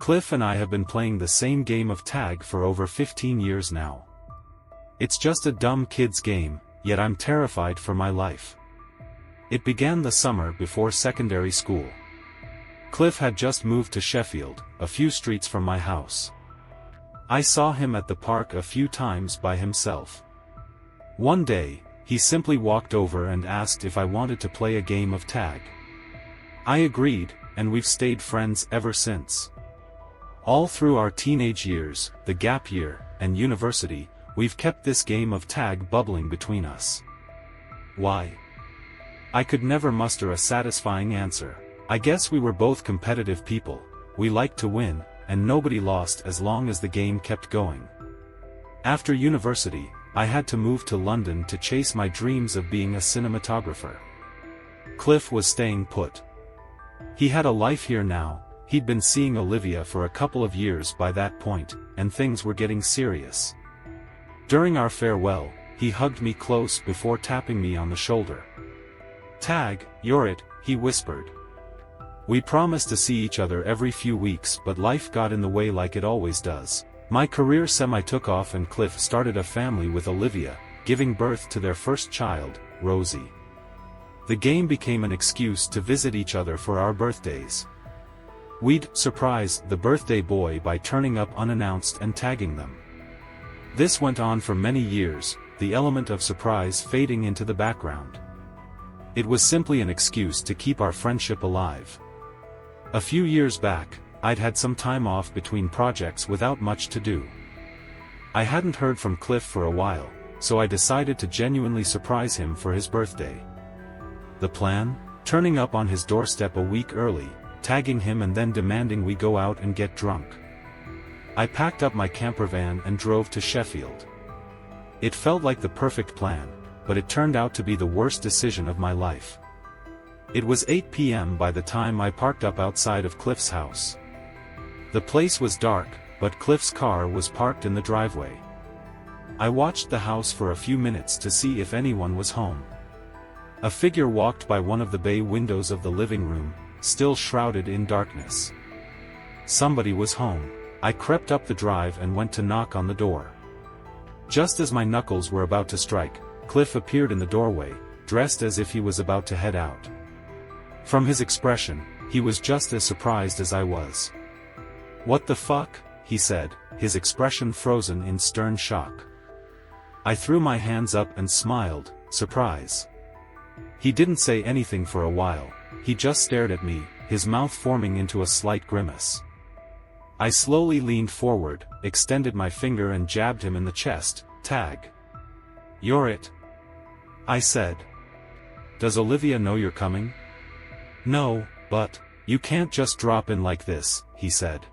Cliff and I have been playing the same game of tag for over 15 years now. It's just a dumb kid's game, yet I'm terrified for my life. It began the summer before secondary school. Cliff had just moved to Sheffield, a few streets from my house. I saw him at the park a few times by himself. One day, he simply walked over and asked if I wanted to play a game of tag. I agreed, and we've stayed friends ever since. All through our teenage years, the gap year, and university, we've kept this game of tag bubbling between us. Why? I could never muster a satisfying answer. I guess we were both competitive people, we liked to win, and nobody lost as long as the game kept going. After university, I had to move to London to chase my dreams of being a cinematographer. Cliff was staying put. He had a life here now, he'd been seeing Olivia for a couple of years by that point, and things were getting serious. During our farewell, he hugged me close before tapping me on the shoulder. "Tag, you're it," he whispered. We promised to see each other every few weeks, but life got in the way like it always does. My career took off and Cliff started a family with Olivia, giving birth to their first child, Rosie. The game became an excuse to visit each other for our birthdays. We'd surprise the birthday boy by turning up unannounced and tagging them. This went on for many years, the element of surprise fading into the background. It was simply an excuse to keep our friendship alive. A few years back, I'd had some time off between projects without much to do. I hadn't heard from Cliff for a while, so I decided to genuinely surprise him for his birthday. The plan? Turning up on his doorstep a week early, tagging him and then demanding we go out and get drunk. I packed up my camper van and drove to Sheffield. It felt like the perfect plan, but it turned out to be the worst decision of my life. It was 8 p.m. by the time I parked up outside of Cliff's house. The place was dark, but Cliff's car was parked in the driveway. I watched the house for a few minutes to see if anyone was home. A figure walked by one of the bay windows of the living room, still shrouded in darkness. Somebody was home. I crept up the drive and went to knock on the door. Just as my knuckles were about to strike, Cliff appeared in the doorway, dressed as if he was about to head out. From his expression, he was just as surprised as I was. "What the fuck?" he said, his expression frozen in stern shock. I threw my hands up and smiled, surprise. He didn't say anything for a while, he just stared at me, his mouth forming into a slight grimace. I slowly leaned forward, extended my finger and jabbed him in the chest. "Tag. You're it," I said. "Does Olivia know you're coming?" "No, but, you can't just drop in like this," he said.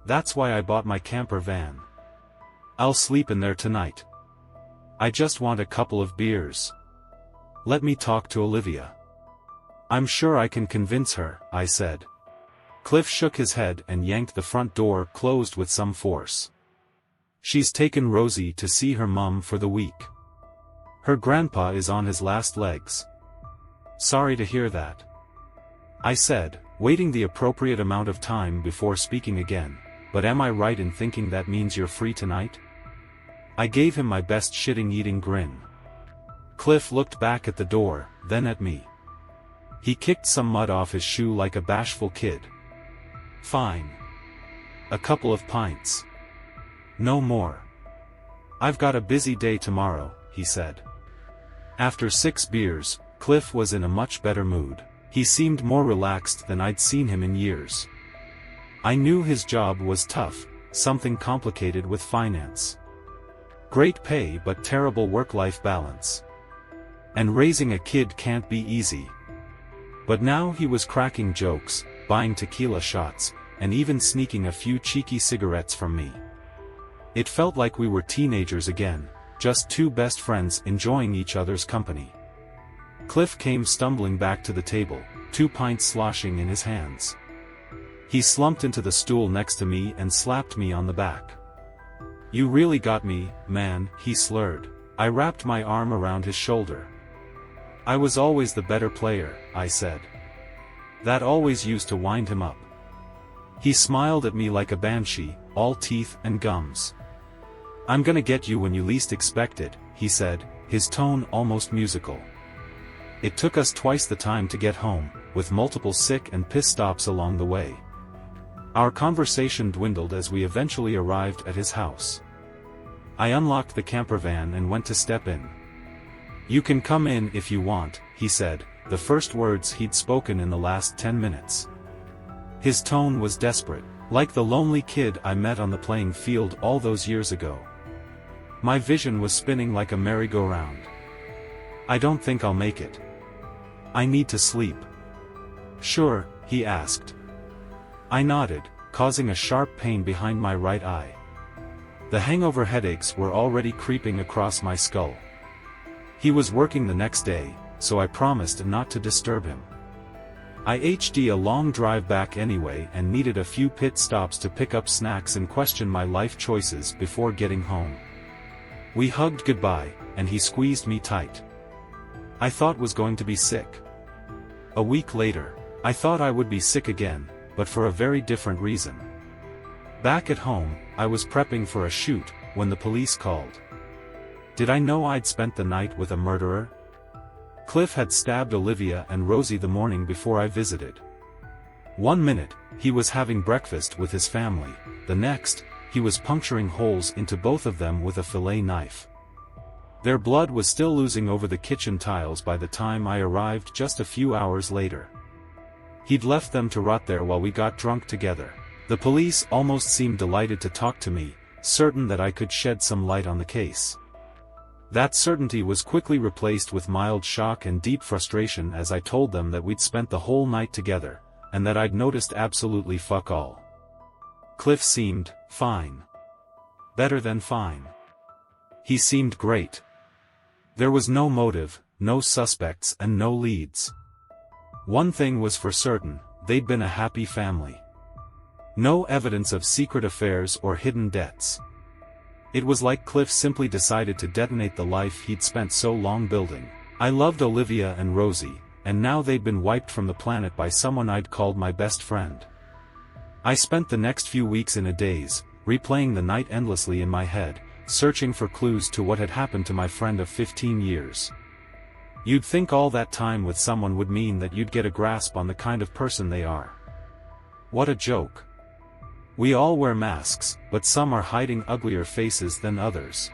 "That's why I bought my camper van. I'll sleep in there tonight. I just want a couple of beers. Let me talk to Olivia. I'm sure I can convince her," I said. Cliff shook his head and yanked the front door closed with some force. "She's taken Rosie to see her mum for the week. Her grandpa is on his last legs." "Sorry to hear that," I said, waiting the appropriate amount of time before speaking again. "But am I right in thinking that means you're free tonight?" I gave him my best shitting-eating grin. Cliff looked back at the door, then at me. He kicked some mud off his shoe like a bashful kid. "Fine. A couple of pints. No more. I've got a busy day tomorrow," he said. After 6 beers, Cliff was in a much better mood. He seemed more relaxed than I'd seen him in years. I knew his job was tough, something complicated with finance. Great pay but terrible work-life balance. And raising a kid can't be easy. But now he was cracking jokes, buying tequila shots, and even sneaking a few cheeky cigarettes from me. It felt like we were teenagers again, just two best friends enjoying each other's company. Cliff came stumbling back to the table, 2 pints sloshing in his hands. He slumped into the stool next to me and slapped me on the back. "You really got me, man," he slurred. I wrapped my arm around his shoulder. "I was always the better player," I said. That always used to wind him up. He smiled at me like a banshee, all teeth and gums. "I'm gonna get you when you least expect it," he said, his tone almost musical. It took us twice the time to get home, with multiple sick and piss stops along the way. Our conversation dwindled as we eventually arrived at his house. I unlocked the camper van and went to step in. "You can come in if you want," he said, the first words he'd spoken in the last 10 minutes. His tone was desperate, like the lonely kid I met on the playing field all those years ago. My vision was spinning like a merry-go-round. "I don't think I'll make it. I need to sleep." "Sure," he asked. I nodded, causing a sharp pain behind my right eye. The hangover headaches were already creeping across my skull. He was working the next day, so I promised not to disturb him. I had a long drive back anyway and needed a few pit stops to pick up snacks and question my life choices before getting home. We hugged goodbye, and he squeezed me tight. I thought was going to be sick. A week later, I thought I would be sick again, but for a very different reason. Back at home, I was prepping for a shoot, when the police called. Did I know I'd spent the night with a murderer? Cliff had stabbed Olivia and Rosie the morning before I visited. One minute, he was having breakfast with his family, the next, he was puncturing holes into both of them with a fillet knife. Their blood was still oozing over the kitchen tiles by the time I arrived just a few hours later. He'd left them to rot there while we got drunk together. The police almost seemed delighted to talk to me, certain that I could shed some light on the case. That certainty was quickly replaced with mild shock and deep frustration as I told them that we'd spent the whole night together, and that I'd noticed absolutely fuck all. Cliff seemed fine. Better than fine. He seemed great. There was no motive, no suspects and no leads. One thing was for certain, they'd been a happy family. No evidence of secret affairs or hidden debts. It was like Cliff simply decided to detonate the life he'd spent so long building. I loved Olivia and Rosie, and now they'd been wiped from the planet by someone I'd called my best friend. I spent the next few weeks in a daze, replaying the night endlessly in my head, searching for clues to what had happened to my friend of 15 years. You'd think all that time with someone would mean that you'd get a grasp on the kind of person they are. What a joke. We all wear masks, but some are hiding uglier faces than others.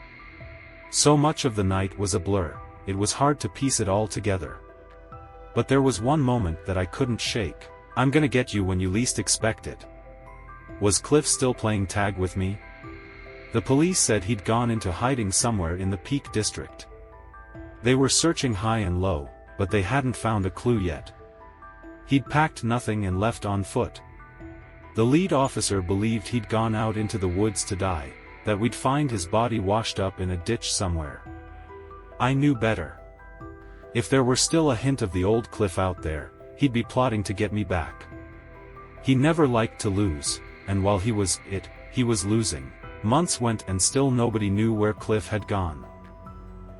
So much of the night was a blur, it was hard to piece it all together. But there was one moment that I couldn't shake. "I'm gonna get you when you least expect it." Was Cliff still playing tag with me? The police said he'd gone into hiding somewhere in the Peak District. They were searching high and low, but they hadn't found a clue yet. He'd packed nothing and left on foot. The lead officer believed he'd gone out into the woods to die, that we'd find his body washed up in a ditch somewhere. I knew better. If there were still a hint of the old Cliff out there, he'd be plotting to get me back. He never liked to lose, and while he was losing. Months went and still nobody knew where Cliff had gone.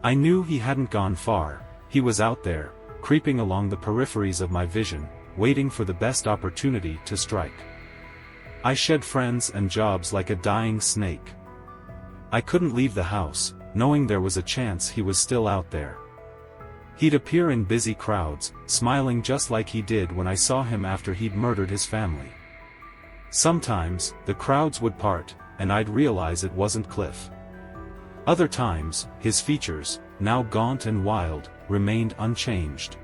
I knew he hadn't gone far, he was out there, creeping along the peripheries of my vision, waiting for the best opportunity to strike. I shed friends and jobs like a dying snake. I couldn't leave the house, knowing there was a chance he was still out there. He'd appear in busy crowds, smiling just like he did when I saw him after he'd murdered his family. Sometimes, the crowds would part, and I'd realize it wasn't Cliff. Other times, his features, now gaunt and wild, remained unchanged.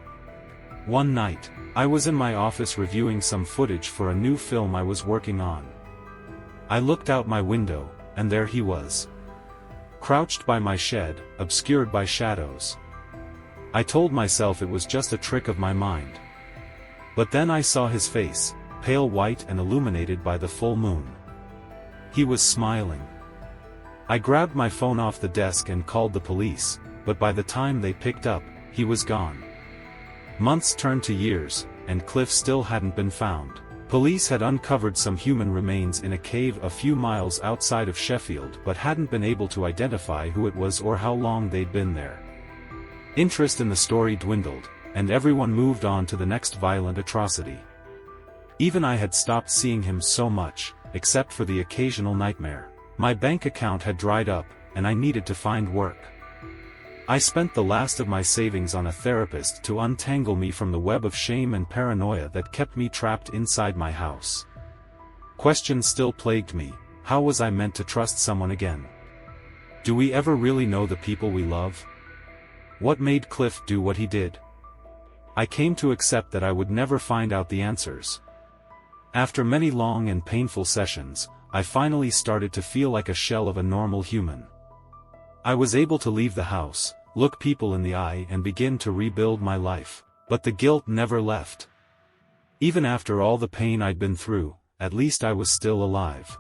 One night, I was in my office reviewing some footage for a new film I was working on. I looked out my window, and there he was. Crouched by my shed, obscured by shadows. I told myself it was just a trick of my mind. But then I saw his face, pale white and illuminated by the full moon. He was smiling. I grabbed my phone off the desk and called the police, but by the time they picked up, he was gone. Months turned to years, and Cliff still hadn't been found. Police had uncovered some human remains in a cave a few miles outside of Sheffield but hadn't been able to identify who it was or how long they'd been there. Interest in the story dwindled, and everyone moved on to the next violent atrocity. Even I had stopped seeing him so much, except for the occasional nightmare. My bank account had dried up, and I needed to find work. I spent the last of my savings on a therapist to untangle me from the web of shame and paranoia that kept me trapped inside my house. Questions still plagued me. How was I meant to trust someone again? Do we ever really know the people we love? What made Cliff do what he did? I came to accept that I would never find out the answers. After many long and painful sessions, I finally started to feel like a shell of a normal human. I was able to leave the house, look people in the eye and begin to rebuild my life, but the guilt never left. Even after all the pain I'd been through, at least I was still alive.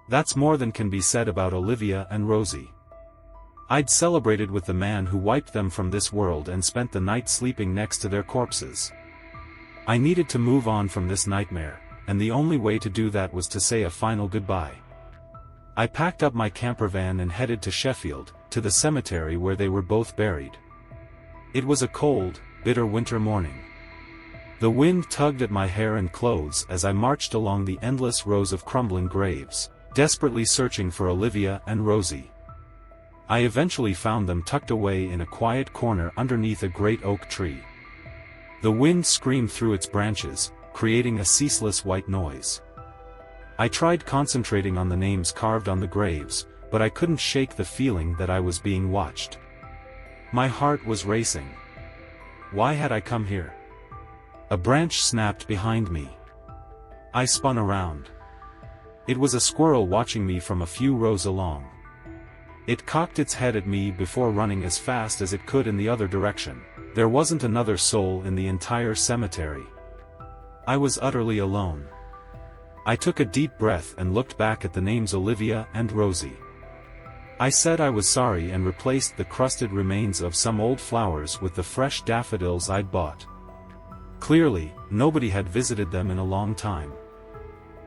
That's more than can be said about Olivia and Rosie. I'd celebrated with the man who wiped them from this world and spent the night sleeping next to their corpses. I needed to move on from this nightmare, and the only way to do that was to say a final goodbye. I packed up my camper van and headed to Sheffield, to the cemetery where they were both buried. It was a cold, bitter winter morning. The wind tugged at my hair and clothes as I marched along the endless rows of crumbling graves, desperately searching for Olivia and Rosie. I eventually found them tucked away in a quiet corner underneath a great oak tree. The wind screamed through its branches, creating a ceaseless white noise. I tried concentrating on the names carved on the graves, but I couldn't shake the feeling that I was being watched. My heart was racing. Why had I come here? A branch snapped behind me. I spun around. It was a squirrel watching me from a few rows along. It cocked its head at me before running as fast as it could in the other direction. There wasn't another soul in the entire cemetery. I was utterly alone. I took a deep breath and looked back at the names Olivia and Rosie. I said I was sorry and replaced the crusted remains of some old flowers with the fresh daffodils I'd bought. Clearly, nobody had visited them in a long time.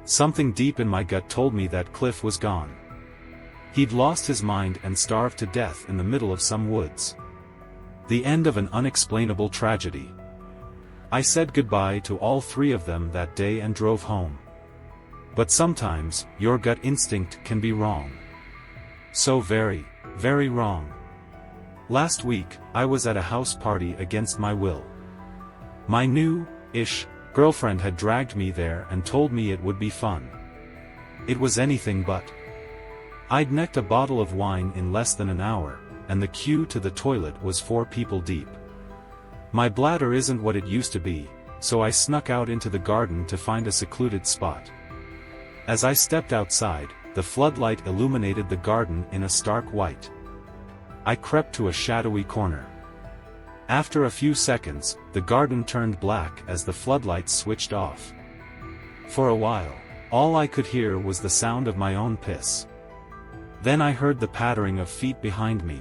Something deep in my gut told me that Cliff was gone. He'd lost his mind and starved to death in the middle of some woods. The end of an unexplainable tragedy. I said goodbye to all three of them that day and drove home. But sometimes, your gut instinct can be wrong. So very, very wrong. Last week, I was at a house party against my will. My new-ish girlfriend had dragged me there and told me it would be fun. It was anything but. I'd necked a bottle of wine in less than an hour, and the queue to the toilet was 4 people deep. My bladder isn't what it used to be, so I snuck out into the garden to find a secluded spot. As I stepped outside, the floodlight illuminated the garden in a stark white. I crept to a shadowy corner. After a few seconds, the garden turned black as the floodlights switched off. For a while, all I could hear was the sound of my own piss. Then I heard the pattering of feet behind me.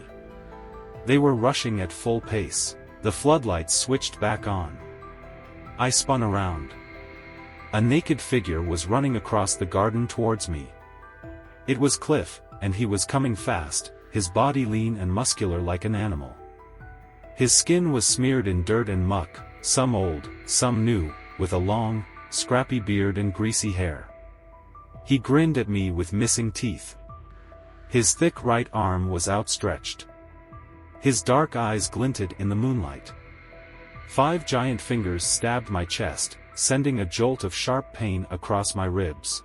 They were rushing at full pace. The floodlights switched back on. I spun around. A naked figure was running across the garden towards me. It was Cliff, and he was coming fast, his body lean and muscular like an animal. His skin was smeared in dirt and muck, some old, some new, with a long, scrappy beard and greasy hair. He grinned at me with missing teeth. His thick right arm was outstretched. His dark eyes glinted in the moonlight. 5 giant fingers stabbed my chest, sending a jolt of sharp pain across my ribs.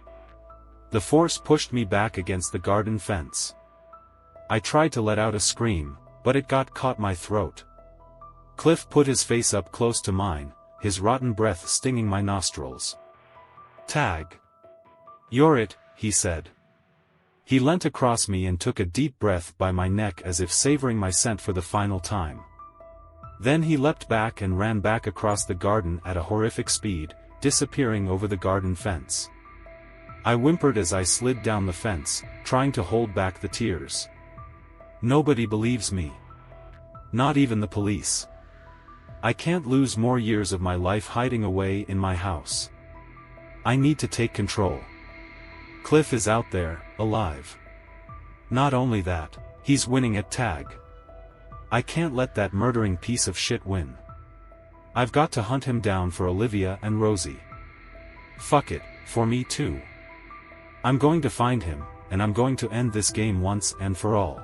The force pushed me back against the garden fence. I tried to let out a scream, but it got caught my throat. Cliff put his face up close to mine, his rotten breath stinging my nostrils. "Tag. You're it," he said. He leant across me and took a deep breath by my neck as if savoring my scent for the final time. Then he leapt back and ran back across the garden at a horrific speed, disappearing over the garden fence. I whimpered as I slid down the fence, trying to hold back the tears. Nobody believes me. Not even the police. I can't lose more years of my life hiding away in my house. I need to take control. Cliff is out there, alive. Not only that, he's winning at tag. I can't let that murdering piece of shit win. I've got to hunt him down for Olivia and Rosie. Fuck it, for me too. I'm going to find him, and I'm going to end this game once and for all.